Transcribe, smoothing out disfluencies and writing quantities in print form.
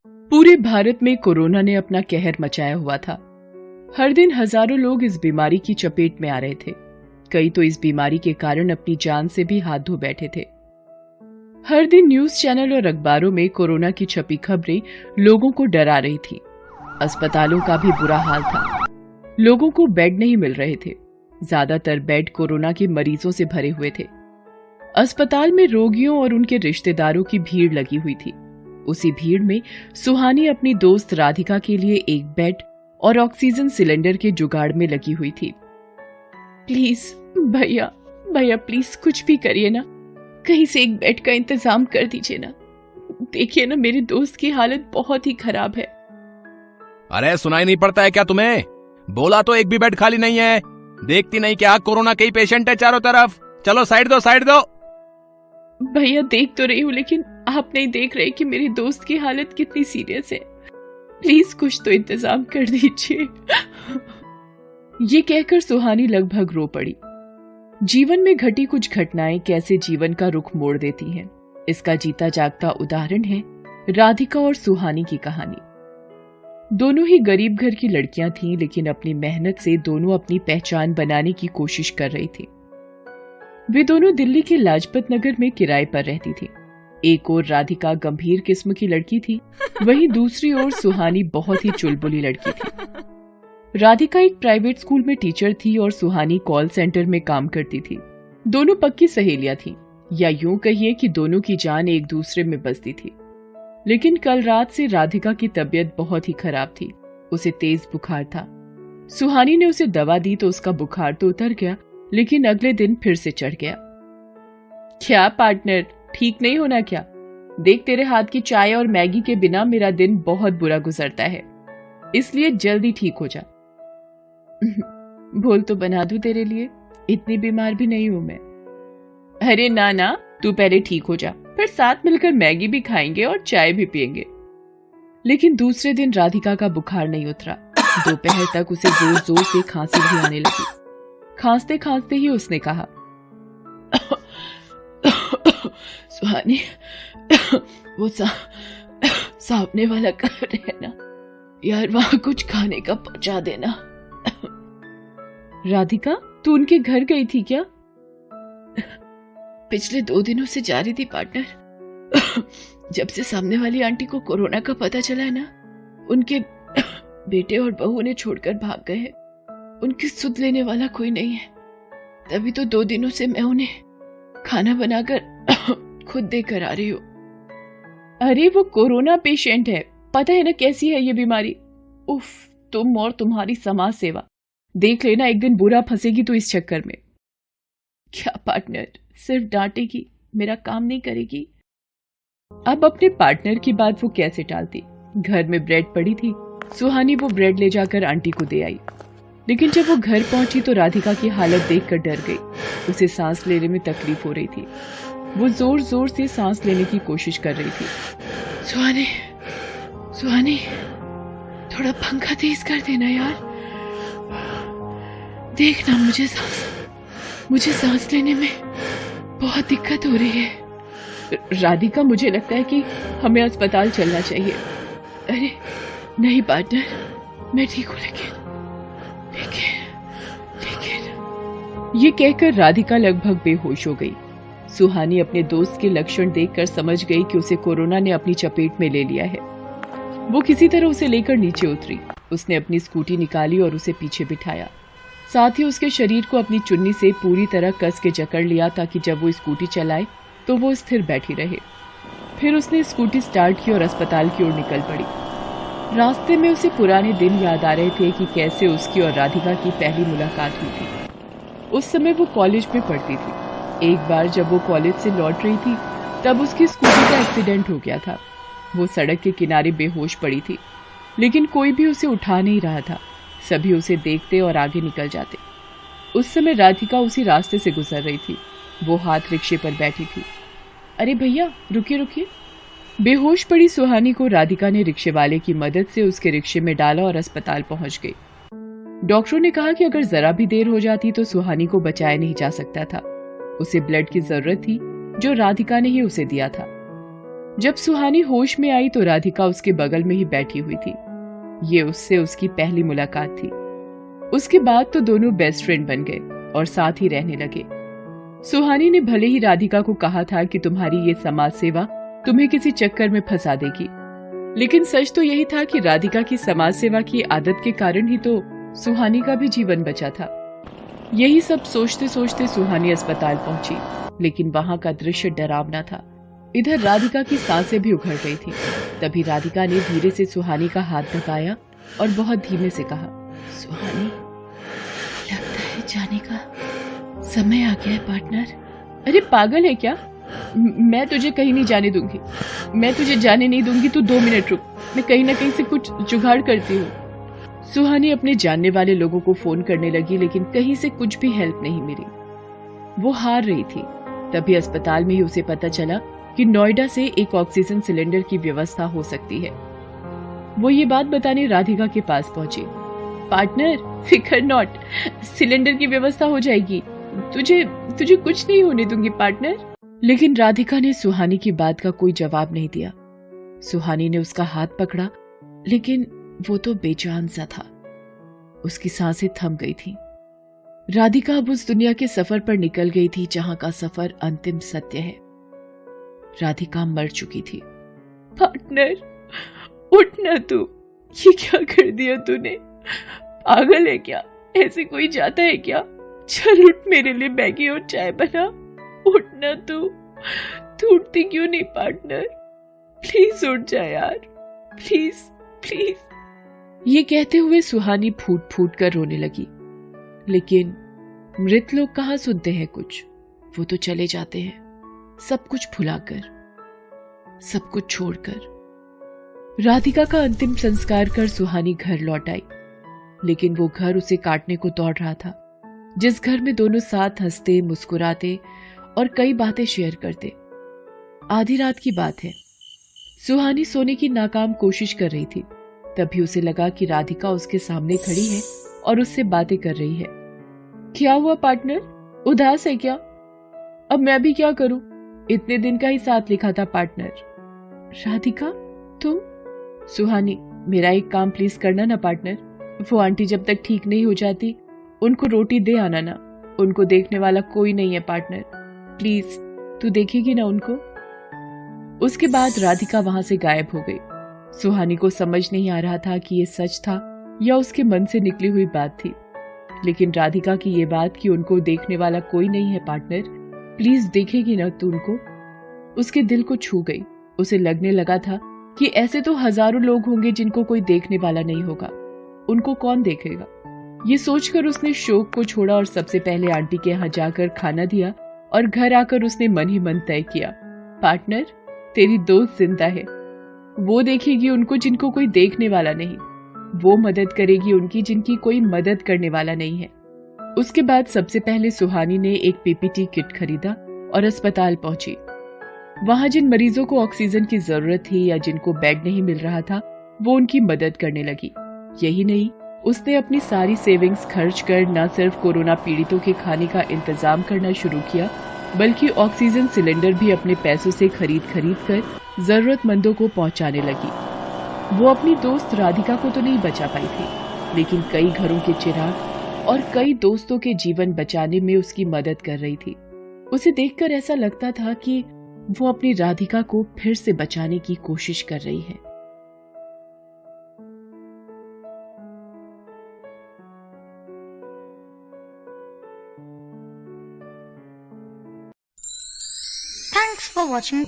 पूरे भारत में कोरोना ने अपना कहर मचाया हुआ था। हर दिन हजारों लोग इस बीमारी की चपेट में आ रहे थे। कई तो इस बीमारी के कारण अपनी जान से भी हाथ धो बैठे थे। हर दिन न्यूज चैनल और अखबारों में कोरोना की छपी खबरें लोगों को डरा रही थी। अस्पतालों का भी बुरा हाल था। लोगों को बेड नहीं मिल रहे थे। ज्यादातर बेड कोरोना के मरीजों से भरे हुए थे। अस्पताल में रोगियों और उनके रिश्तेदारों की भीड़ लगी हुई थी। उसी भीड़ में सुहानी अपनी दोस्त राधिका के लिए एक बेड और ऑक्सीजन सिलेंडर के जुगाड़ में लगी हुई थी। प्लीज भैया भैया प्लीज कुछ भी करिए ना, कहीं से एक बेड का इंतजाम कर दीजिए ना। देखिए ना, मेरी दोस्त की हालत बहुत ही खराब है। अरे सुनाई नहीं पड़ता है क्या तुम्हें? बोला तो एक भी बेड खाली नहीं है। देखती नहीं क्या कोरोना के ही पेशेंट है चारों तरफ। चलो साइड दो साइड दो। भैया देख तो रही हूँ, लेकिन आप नहीं देख रहे कि मेरी दोस्त की हालत कितनी सीरियस है। प्लीज कुछ तो इंतजाम कर दीजिए। ये कहकर सुहानी लगभग रो पड़ी। जीवन में घटी कुछ घटनाएं कैसे जीवन का रुख मोड़ देती हैं, इसका जीता जागता उदाहरण है राधिका और सुहानी की कहानी। दोनों ही गरीब घर की लड़कियां थीं, लेकिन अपनी मेहनत से दोनों अपनी पहचान बनाने की कोशिश कर रही थी। वे दोनों दिल्ली के लाजपत नगर में किराए पर रहती थी। एक ओर राधिका गंभीर किस्म की लड़की थी, वहीं दूसरी ओर सुहानी बहुत ही चुलबुली लड़की थी। राधिका एक प्राइवेट स्कूल में टीचर थी और सुहानी कॉल सेंटर में काम करती थी। दोनों पक्की सहेलियां थीं, या यूं कहिए कि दोनों की जान एक दूसरे में बसती थी। लेकिन कल रात से राधिका की तबीयत बहुत ही खराब थी। उसे तेज बुखार था। सुहानी ने उसे दवा दी तो उसका बुखार तो उतर गया, लेकिन अगले दिन फिर से चढ़ गया। क्या पार्टनर, ठीक नहीं होना क्या? देख, तेरे हाथ की चाय और मैगी के बिना मेरा दिन बहुत बुरा गुजरता है, इसलिए जल्दी ठीक हो जा। बोल तो बना दूं तेरे लिए, इतनी बीमार भी नहीं हूं मैं। अरे ना ना, तू पहले ठीक हो जा, फिर साथ मिलकर मैगी भी खाएंगे और चाय भी पिएंगे। लेकिन दूसरे दिन राधिका का बुखार नहीं उतरा। दोपहर तक उसे जोर जोर से खांसी भी आने लगी। खांसते खांसते ही उसने कहा, सुहानी, वो सामने वाला घर है ना यार, वहां कुछ खाने का पहुंचा देना। राधिका, तू उनके घर गई थी क्या? पिछले 2 दिनों से जा रही थी पार्टनर। जब से सामने वाली आंटी को कोरोना का पता चला है ना, उनके बेटे और बहू ने छोड़कर भाग गए हैं। उनकी सुध लेने वाला कोई नहीं है। तभी तो 2 दिनों से मैं उन्हें खाना बनाकर खुद देकर आ रही हूँ। अरे वो कोरोना पेशेंट है, पता है ना कैसी है ये बीमारी। उफ, तुम और तुम्हारी समाज सेवा, देख लेना एक दिन बुरा फंसेगी तो इस चक्कर में। क्या पार्टनर, सिर्फ डांटेगी, मेरा काम नहीं करेगी। अब अपने पार्टनर की बात वो कैसे टालती। घर में ब्रेड पड़ी थी। सुहानी वो ब्रेड ले जाकर आंटी को दे आई। लेकिन जब वो घर पहुंची तो राधिका की हालत देखकर डर गई। उसे सांस लेने में तकलीफ हो रही थी। वो जोर जोर से सांस लेने की कोशिश कर रही थी। सुहानी, सुहानी, थोड़ा पंखा तेज कर देना यार। देखना, मुझे सांस लेने में बहुत दिक्कत हो रही है। राधिका, मुझे लगता है कि हमें अस्पताल चलना चाहिए। अरे नहीं पार्टनर, मैं ठीक हूँ, लेकिन ये कहकर राधिका लगभग बेहोश हो गई। सुहानी अपने दोस्त के लक्षण देखकर समझ गई कि उसे कोरोना ने अपनी चपेट में ले लिया है। वो किसी तरह उसे लेकर नीचे उतरी। उसने अपनी स्कूटी निकाली और उसे पीछे बिठाया। साथ ही उसके शरीर को अपनी चुन्नी से पूरी तरह कस के जकड़ लिया ताकि जब वो स्कूटी चलाए तो वो स्थिर बैठी रहे। फिर उसने स्कूटी स्टार्ट की और अस्पताल की ओर निकल पड़ी। रास्ते में उसे पुराने दिन याद आ रहे थे कि कैसे उसकी और राधिका की पहली मुलाकात हुई थी। उस समय वो कॉलेज में पढ़ती थी। एक बार जब वो कॉलेज से लौट रही थी तब उसकी स्कूटी का एक्सीडेंट हो गया था। वो सड़क के किनारे बेहोश पड़ी थी, लेकिन कोई भी उसे उठा नहीं रहा था। सभी उसे देखते और आगे निकल जाते। उस समय राधिका उसी रास्ते से गुजर रही थी। वो हाथ रिक्शे पर बैठी थी। अरे भैया रुकिए रुकिए। बेहोश पड़ी सुहानी को राधिका ने रिक्शे वाले की मदद से उसके रिक्शे में डाला और अस्पताल पहुंच गई। डॉक्टरों ने कहा कि अगर जरा भी देर हो जाती तो सुहानी को बचाया नहीं जा सकता था। उसे ब्लड की जरूरत थी, जो राधिका ने ही उसे दिया था। जब सुहानी होश में आई तो राधिका उसके बगल में ही बैठी हुई थी। ये उससे उसकी पहली मुलाकात थी। उसके बाद तो दोनों बेस्ट फ्रेंड बन गए और साथ ही रहने लगे। सुहानी ने भले ही राधिका को कहा था कि तुम्हारी ये समाज सेवा तुम्हें किसी चक्कर में फंसा देगी, लेकिन सच तो यही था कि राधिका की समाज सेवा की आदत के कारण ही तो सुहानी का भी जीवन बचा था। यही सब सोचते सोचते सुहानी अस्पताल पहुंची, लेकिन वहां का दृश्य डरावना था। इधर राधिका की सांसें भी उखड़ गई थी। तभी राधिका ने धीरे से सुहानी का हाथ दबाया और बहुत धीमे से कहा, सुहानी, लगता है जाने का समय आ गया है पार्टनर। अरे पागल है क्या? मैं तुझे कहीं नहीं जाने दूंगी। मैं तुझे जाने नहीं दूंगी, तू 2 मिनट रुक, मैं कहीं ना कहीं से कुछ जुगाड़ करती हूँ। सुहानी अपने जानने वाले लोगों को फोन करने लगी, लेकिन कहीं से कुछ भी हेल्प नहीं मिली। वो हार रही थी। तभी अस्पताल में ही उसे पता चला कि नोएडा से एक ऑक्सीजन सिलेंडर की व्यवस्था हो सकती है। वो ये बात बताने राधिका के पास पहुंची। पार्टनर, फिकर नॉट, सिलेंडर की व्यवस्था हो जाएगी। तुझे कुछ नहीं होने दूंगी पार्टनर। लेकिन राधिका ने सुहानी की बात का कोई जवाब नहीं दिया। सुहानी ने उसका हाथ पकड़ा, लेकिन वो तो बेजान सा था। उसकी सांसें थम गई थी। राधिका अब उस दुनिया के सफर पर निकल गई थी जहां का सफर अंतिम सत्य है। राधिका मर चुकी थी। पार्टनर, उठना तू। ये क्या कर दिया तूने? पागल है क्या? ऐसे कोई जाता है क्या? चल उठ, मेरे लिए मैगी और चाय बना। उठना तू उठती क्यों नहीं पार्टनर? प्लीज उठ जा यार, प्लीज प्लीज। ये कहते हुए सुहानी फूट फूट कर रोने लगी। लेकिन मृत लोग कहाँ सुनते हैं कुछ। वो तो चले जाते हैं, सब कुछ भुलाकर, सब कुछ छोड़कर। राधिका का अंतिम संस्कार कर सुहानी घर लौट आई, लेकिन वो घर उसे काटने को दौड़ रहा था, जिस घर में दोनों साथ हंसते, मुस्कुराते और कई बातें शेयर करते। आधी रात की बात है। सुहानी सोने की नाकाम कोशिश कर रही थी। तभी उसे लगा कि राधिका उसके सामने खड़ी है और उससे बातें कर रही है। क्या हुआ पार्टनर, उदास है क्या? अब मैं भी क्या करूं? इतने दिन का ही साथ लिखा था पार्टनर। राधिका, तुम? सुहानी, मेरा एक काम प्लीज करना ना पार्टनर। वो आंटी जब तक ठीक नहीं हो जाती, उनको रोटी दे आना ना। उनको देखने वाला कोई नहीं है पार्टनर, प्लीज तू देखेगी ना उनको? उसके बाद राधिका वहां से गायब हो गई। सुहानी को समझ नहीं आ रहा था कि ये सच था या उसके मन से निकली हुई बात थी। लेकिन राधिका की ये बात कि उनको देखने वाला कोई नहीं है पार्टनर, प्लीज देखेगी ना तू उनको, उसके दिल को छू गई। उसे लगने लगा था कि ऐसे तो हजारों लोग होंगे जिनको कोई देखने वाला नहीं होगा, उनको कौन देखेगा। ये सोचकर उसने शोक को छोड़ा और सबसे पहले आंटी के यहाँ जाकर खाना दिया और घर आकर उसने मन ही मन तय किया, पार्टनर, तेरी दोस्त जिंदा है। वो देखेगी उनको जिनको कोई देखने वाला नहीं, वो मदद करेगी उनकी जिनकी कोई मदद करने वाला नहीं है। उसके बाद सबसे पहले सुहानी ने एक पीपीटी किट खरीदा और अस्पताल पहुंची। वहां जिन मरीजों को ऑक्सीजन की जरूरत थी या जिनको बेड नहीं मिल रहा था, वो उनकी मदद करने लगी। यही नहीं, उसने अपनी सारी सेविंग्स खर्च कर न सिर्फ कोरोना पीड़ितों के खाने का इंतजाम करना शुरू किया, बल्कि ऑक्सीजन सिलेंडर भी अपने पैसों से खरीद कर जरूरतमंदों को पहुंचाने लगी। वो अपनी दोस्त राधिका को तो नहीं बचा पाई थी, लेकिन कई घरों के चिराग और कई दोस्तों के जीवन बचाने में उसकी मदद कर रही थी। उसे देखकर ऐसा लगता था कि वो अपनी राधिका को फिर से बचाने की कोशिश कर रही है। Thanks for watching.